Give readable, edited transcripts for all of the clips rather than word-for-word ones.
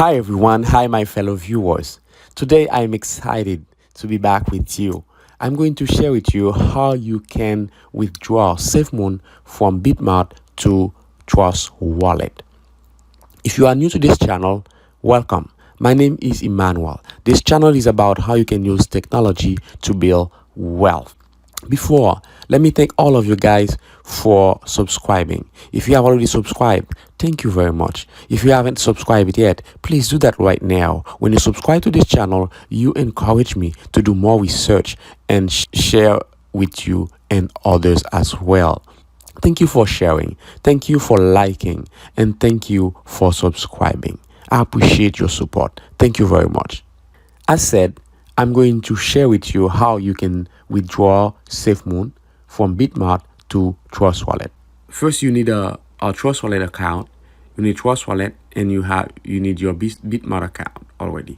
Hi everyone, hi my fellow viewers. Today I'm excited to be back with you. I'm going to share with you how you can withdraw Safemoon from Bitmart to Trustwallet. If you are new to this channel, welcome. My name is Emmanuel. This channel is about how you can use technology to build wealth. Before, let me thank all of you guys for subscribing. If you have already subscribed, thank you very much. If you haven't subscribed yet, please do that right now. When you subscribe to this channel, you encourage me to do more research and share with you and others as well. Thank you for sharing. Thank you for liking. And thank you for subscribing. I appreciate your support. Thank you very much. As said, I'm going to share with you how you can withdraw Safemoon from Bitmart to Trustwallet. First, you need a Trustwallet account. You need Trustwallet, and you need your Bitmart account already.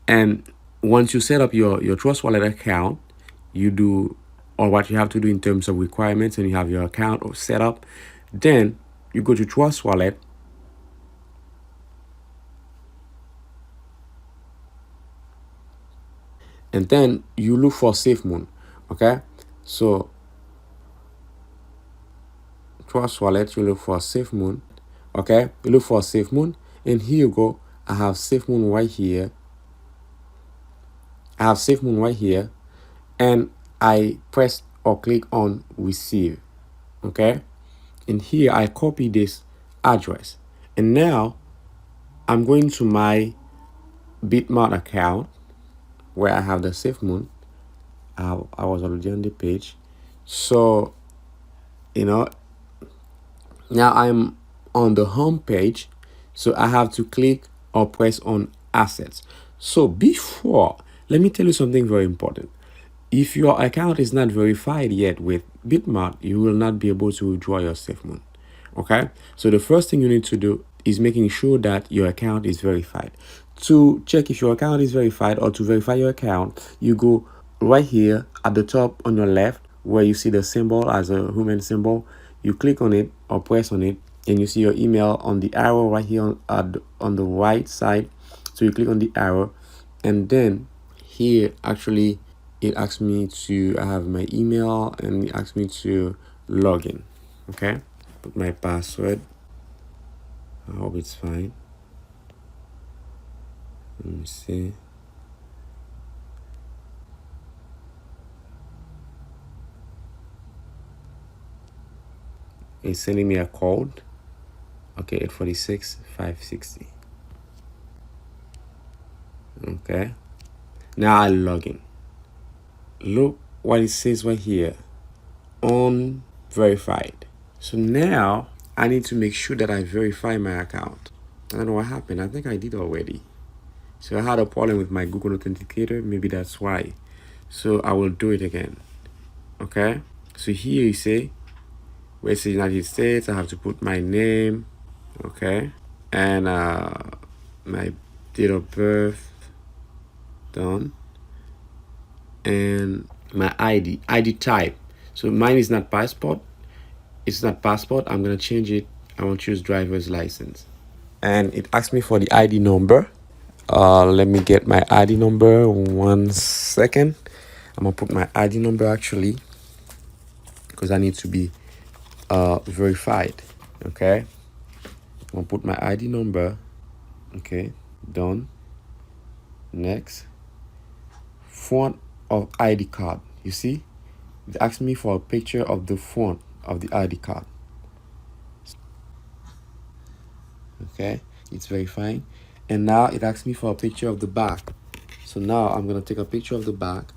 And once you set up your Trustwallet account, you do or what you have to do in terms of requirements, and you have your account or set up. Then you go to Trustwallet. And then you look for Safemoon. Okay, so Trustwallet, you look for Safemoon. Okay, you look for Safemoon, and here you go. I have Safemoon right here. And I press or click on receive. Okay, and here I copy this address, and now I'm going to my Bitmart account where I have the Safemoon. I was already on the page, so now I'm on the home page, so I have to click or press on assets. So before, let me tell you something very important. If your account is not verified yet with Bitmart, you will not be able to withdraw your Safemoon. Okay, so the first thing you need to do is making sure that your account is verified. To check if your account is verified or to verify your account, you go right here at the top on your left where you see the symbol as a human symbol. You click on it or press on it, and you see your email on the arrow right here on the right side. So you click on the arrow, and then here actually it asks me to, I have my email, and it asks me to log in. Okay, put my password. I hope it's fine. Let me see. It's sending me a code. Okay, 846 560. Okay, now I log in. Look what it says right here, unverified. So now I need to make sure that I verify my account. I don't know what happened. I think I did already. So I had a problem with my Google Authenticator. Maybe that's why. So I will do it again. Okay, so here you say where it says United States, I have to put my name. Okay, and my date of birth, done, and my ID type. So mine is not passport. It's not passport. I'm gonna change it. I want to choose driver's license, and it asks me for the ID number. Let me get my ID number. 1 second. I'm gonna put my ID number actually because I need to be verified. Okay, I'm gonna put my ID number. Okay, done. Next, font of ID card. You see, it asks me for a picture of the font of the ID card. Okay, it's verifying, and now it asks me for a picture of the back. So now I'm gonna take a picture of the back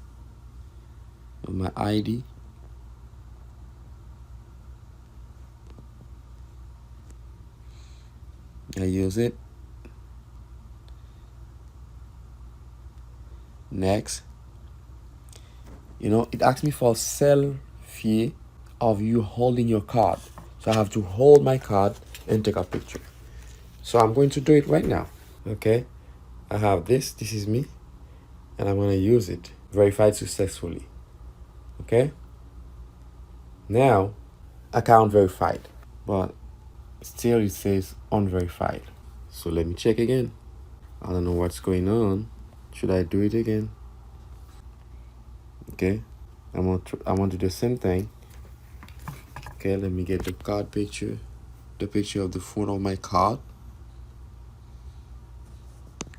of my ID. I use it. Next, it asks me for a selfie of you holding your card. So I have to hold my card and take a picture. So I'm going to do it right now. Okay, I have this is me, and I'm going to use it. Verified successfully. Okay, now account verified, but still it says unverified. So let me check again. I don't know what's going on. Should I do it again? Okay, I want to do the same thing. Okay, let me get the card picture, the picture of the front of my card.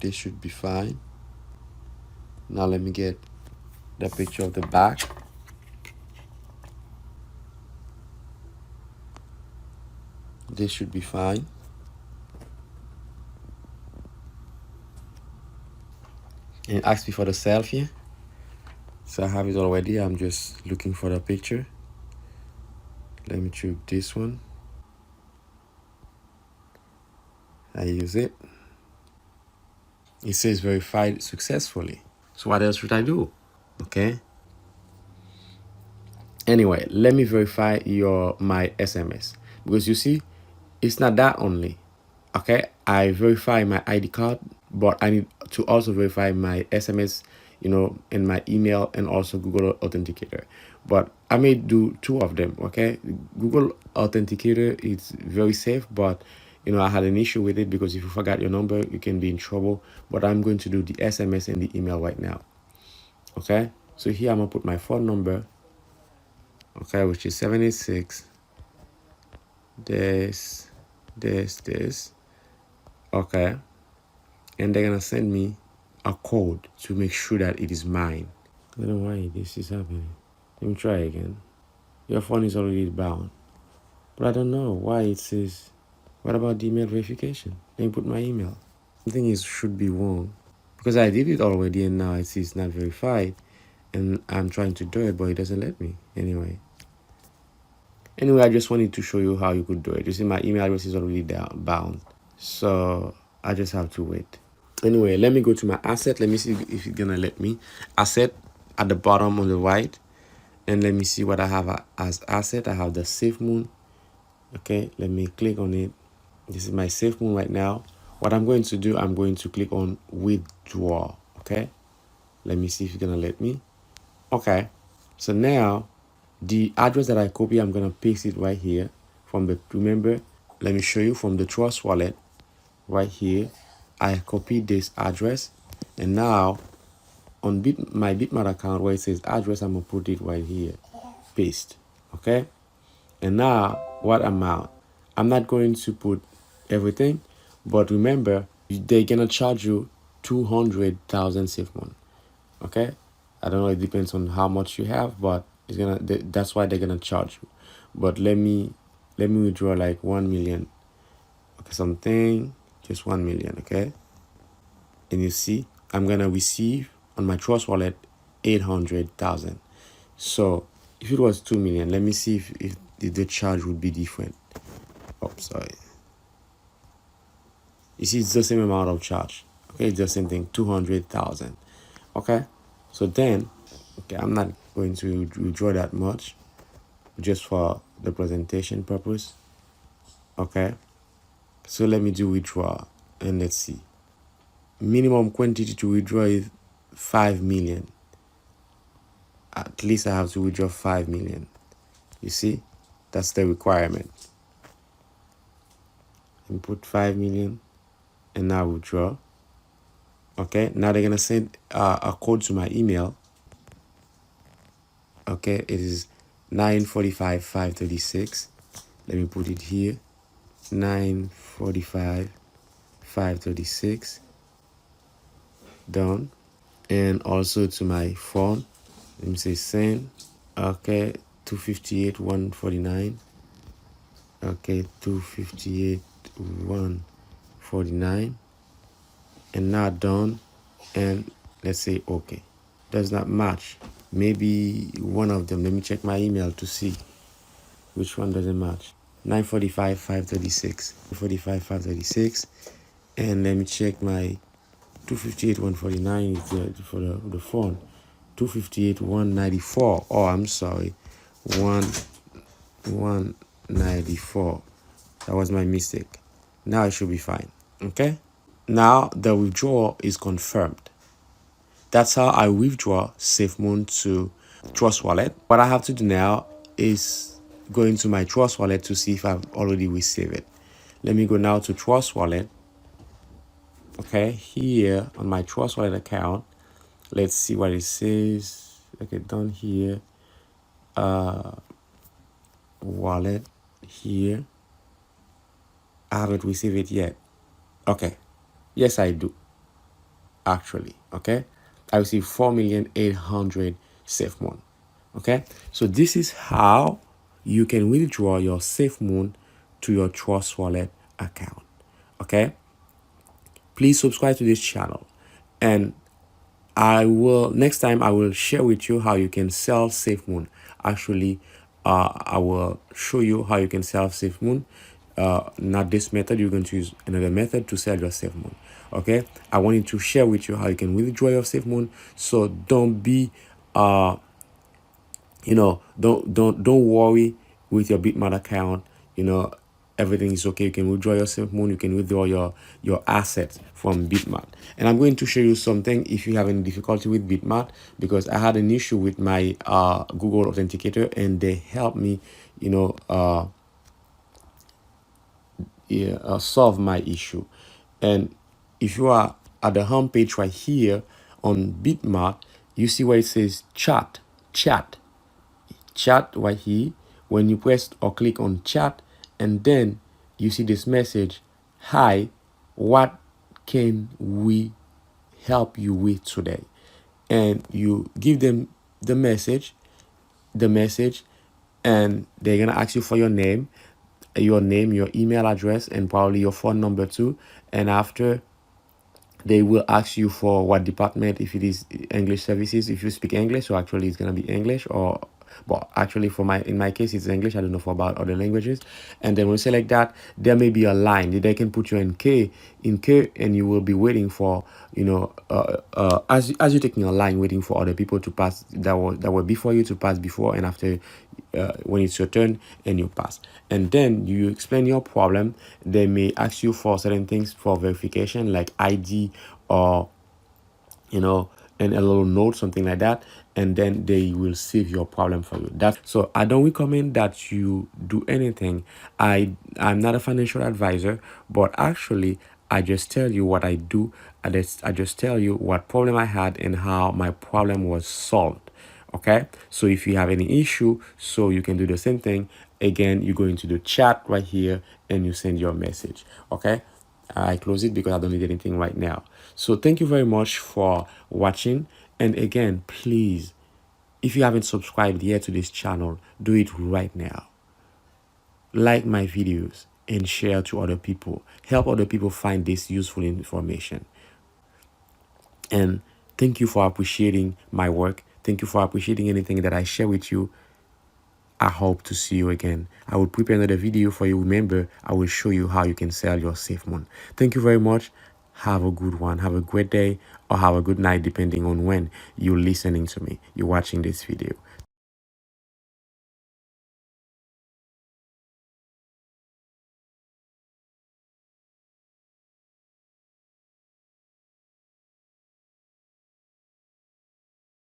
This should be fine. Now let me get the picture of the back. This should be fine. And ask me for the selfie. So I have it already. I'm just looking for the picture. Let me choose this one. I use it. It says verified successfully. So what else should I do? Okay. Anyway, let me verify my SMS, because you see, it's not that only. Okay, I verify my ID card, but I need to also verify my SMS, and my email, and also Google Authenticator. But I may do two of them. Okay, Google Authenticator is very safe, but I had an issue with it, because if you forgot your number, you can be in trouble. But I'm going to do the SMS and the email right now. Okay, so here I'm gonna put my phone number. Okay, which is 786 this. Okay, and they're gonna send me a code to make sure that it is mine. I don't know why this is happening. Let me try again. Your phone is already bound, but I don't know why it says. What about the email verification? Let me put my email. Something should be wrong, because I did it already and now it says not verified, and I'm trying to do it, but it doesn't let me. Anyway, I just wanted to show you how you could do it. You see, my email address is already bound, so I just have to wait. Anyway, let me go to my asset. Let me see if it's gonna let me. Asset at the bottom on the right, and let me see what I have as asset. I have the Safemoon. Okay, let me click on it. This is my Safemoon right now. What I'm going to do, I'm going to click on withdraw. Okay, let me see if it's gonna let me. Okay, so now the address that I copy, I'm gonna paste it right here remember, let me show you from the Trust Wallet right here. I copied this address, and now on my Bitmart account where it says address, I'm gonna put it right here, paste. Okay, and now what amount? I'm not going to put everything, but remember, they're gonna charge you 200,000 Safemoon. Okay, I don't know, it depends on how much you have, but that's why they're gonna charge you. But let me withdraw like 1 million. Okay, something, just 1 million. Okay, and you see, I'm gonna receive on my Trust Wallet 800,000. So if it was 2 million, let me see if the charge would be different. Oh, sorry. You see, it's the same amount of charge. Okay, it's the same thing, 200,000. Okay, so then, okay, I'm not going to withdraw that much, just for the presentation purpose. Okay, so let me do withdraw, and let's see. Minimum quantity to withdraw is 5 million. At least I have to withdraw 5 million. You see, that's the requirement. Input 5 million, and now withdraw. Okay, now they're gonna send a code to my email. Okay, it is 945 536. Let me put it here. 945 536. Done. And also to my phone, let me say send. Okay, 258 149. Okay, 258 149. And now done. And let's say okay. Does not match. Maybe one of them. Let me check my email to see which one doesn't match. 945 536. 945 536. And let me check my 258 149 is for the phone. 258 194. Oh, I'm sorry. 194. That was my mistake. Now it should be fine. Okay. Now the withdrawal is confirmed. That's how I withdraw Safemoon to Trust Wallet. What I have to do now is go into my Trust Wallet to see if I've already received it. Let me go now to Trust Wallet. Okay, here on my Trustwallet account, let's see what it says. Okay, down here, wallet here. I haven't received it yet. Okay, yes, I do actually. Okay, I received 4,800,000 Safemoon. Okay, so this is how you can withdraw your Safemoon to your Trustwallet account. Okay, please subscribe to this channel, and I will next time I will share with you how you can sell Safemoon. Actually, I will show you how you can sell Safemoon. Not this method. You're going to use another method to sell your Safemoon. Okay. I wanted to share with you how you can withdraw your Safemoon. So don't be don't worry with your Bitmart account. Everything is okay. You can withdraw your Safemoon. You can withdraw your assets from Bitmart. And I'm going to show you something if you have any difficulty with Bitmart, because I had an issue with my Google Authenticator, and they helped me solve my issue. And if you are at the home page right here on Bitmart, you see where it says chat right here. When you press or click on chat, and then you see this message, hi, what can we help you with today? And you give them the message, and they're gonna ask you for your name, your email address, and probably your phone number too. And after, they will ask you for what department, if it is English services, if you speak English. So actually it's going to be English, or but actually in my case it's English. I don't know for about other languages. And then when you select that, there may be a line they can put you in K, and you will be waiting for, as you're taking a line, waiting for other people to pass, that were before you, to pass before and after. When it's your turn, and you pass, and then you explain your problem. They may ask you for certain things for verification, like ID, or and a little note, something like that, and then they will save your problem for you. That's so I don't recommend that you do anything. I'm not a financial advisor, but actually I just tell you what I do. I just tell you what problem I had and how my problem was solved. Okay, so if you have any issue, so you can do the same thing. Again, you go into the chat right here and you send your message. Okay, I close it because I don't need anything right now. So thank you very much for watching. And again, please, if you haven't subscribed yet to this channel, do it right now. Like my videos and share to other people. Help other people find this useful information. And thank you for appreciating my work. Thank you for appreciating anything that I share with you. I hope to see you again. I will prepare another video for you. Remember, I will show you how you can sell your Safemoon. Thank you very much. Have a good one. Have a great day, or have a good night, depending on when you're listening to me. You're watching this video.